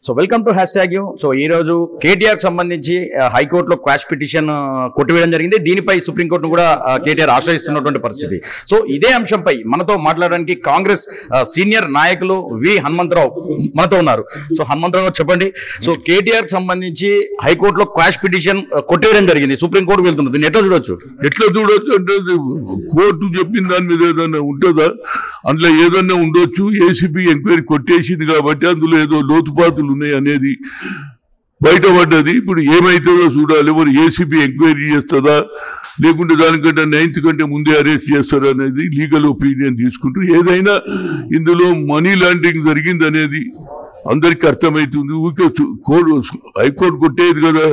So welcome to #you. So ఈ రోజు కేటీఆర్ సంబంధించి హైకోర్టులో క్వాష్ పిటిషన్ కొట్టివేయడం జరిగింది. దీనిపై సుప్రీంకోర్టును కూడా కేటీఆర్ ఆశ్రయిస్తున్నటువంటి పరిస్థితి. సో ఇదే అంశంపై మనతో మాట్లాడడానికి కాంగ్రెస్ సీనియర్ నాయకులు వి హనుమంతరావు మనతో ఉన్నారు. సో హనుమంతరావు చెప్పండి, సో కేటీఆర్ సంబంధించి హైకోర్టులో క్వాష్ పిటిషన్ కొట్టివేయడం జరిగింది, సుప్రీంకోర్టు వెళ్తుంది, దీన్ని ఎట్లా చూడొచ్చు అంటే కోర్టు చెప్పిన దాని మీద ఏదైనా ఉంటుందా? అందులో ఏదన్నా ఉండొచ్చు. ఏసీబీ ఎంక్వైరీ కొట్టేసింది కాబట్టి అందులో ఏదో లోతుపాతులు ఉన్నాయి అనేది బయటపడ్డది. ఇప్పుడు ఏమైతుందో చూడాలి. మరి ఏసీబీ ఎంక్వైరీ చేస్తుందా లేకుంటే దానికంటే 9th కంటే ముందే అరెస్ట్ చేస్తారా అనేది లీగల్ ఒపీనియన్ తీసుకుంటూ, ఏదైనా ఇందులో మనీ లాండరింగ్ జరిగింది అనేది అందరికి అర్థమవుతుంది. ఊరికే హైకోర్టు కొట్టేది కదా,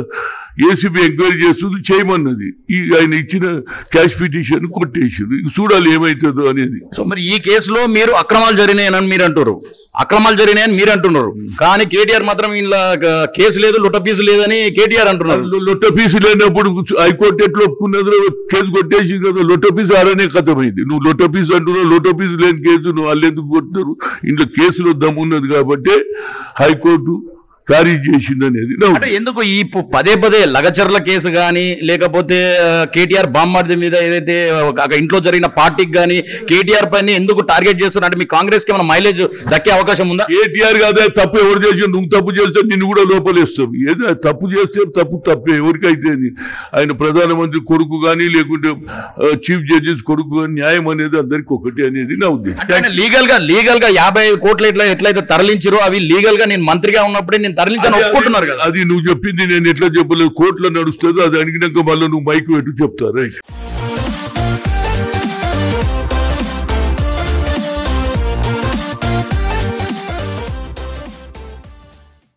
ఏసీబీ ఎంక్వైరీ చేస్తుంది, చేయమన్నది. ఆయన ఇచ్చిన క్యాష్ పిటిషన్ కొట్టేసింది. చూడాలి ఏమవుతుందో అనేది. సో మరి ఈ కేసులో మీరు అక్రమాలు జరిగినాయని మీరు అంటారు, అంటున్నారు, కానీ కేటీఆర్ మాత్రం ఇలా కేసు లేదు, లొట్టపీసు లేదని కేటీఆర్ అంటున్నారు. లొట్టపీసు లేనప్పుడు హైకోర్టు ఎట్లా ఒప్పుకున్నదో కేసు కొట్టేసి కదా, లొట్టపీసు ఆడనే కథమైంది. నువ్వు లొట్టపీసు అంటున్నావు, లొట్టపీసు లేని కేసు నువ్వు వాళ్ళు ఎందుకు కొట్టున్నారు? ఇంట్లో కేసులో దమ్మున్నది కాబట్టి హైకోర్టు ఖారీజ్ చేసింది అనేది. అంటే ఎందుకు ఈ పదే లగచర్ల కేసు కానీ లేకపోతే కేటీఆర్ బామ్మర్ది మీద ఏదైతే ఇంట్లో జరిగిన పార్టీకి కానీ కేటీఆర్ పైన ఎందుకు టార్గెట్ చేస్తున్నారు? అంటే మీ కాంగ్రెస్ కి ఏమైనా మైలేజ్ దక్కే అవకాశం ఉందా? కేటీఆర్ కాదే తప్పు ఎవరు చేసి, నువ్వు తప్పు చేస్తే నిన్ను కూడా లోపలేస్తావు. ఏదో తప్పు చేస్తే తప్పే ఎవరికైతే. ఆయన ప్రధానమంత్రి కొడుకు కానీ లేకుంటే చీఫ్ జస్టిస్ కొడుకు కానీ న్యాయం అనేది అందరికి ఒకటి అనేది నా ఉద్దేశం. లీగల్ గా 55 కోట్లు ఎట్లయితే తరలించారో అవి లీగల్ గా నేను మంత్రిగా ఉన్నప్పుడే నేను తరలించాను ఒప్పుకుంటున్నారు కదా. అది నువ్వు చెప్పింది నేను ఎట్లా చెప్పలేదు. కోర్టులో నడుస్తుంది, అది అడిగినాక మళ్ళీ నువ్వు మైక్ పెట్టు చెప్తారు.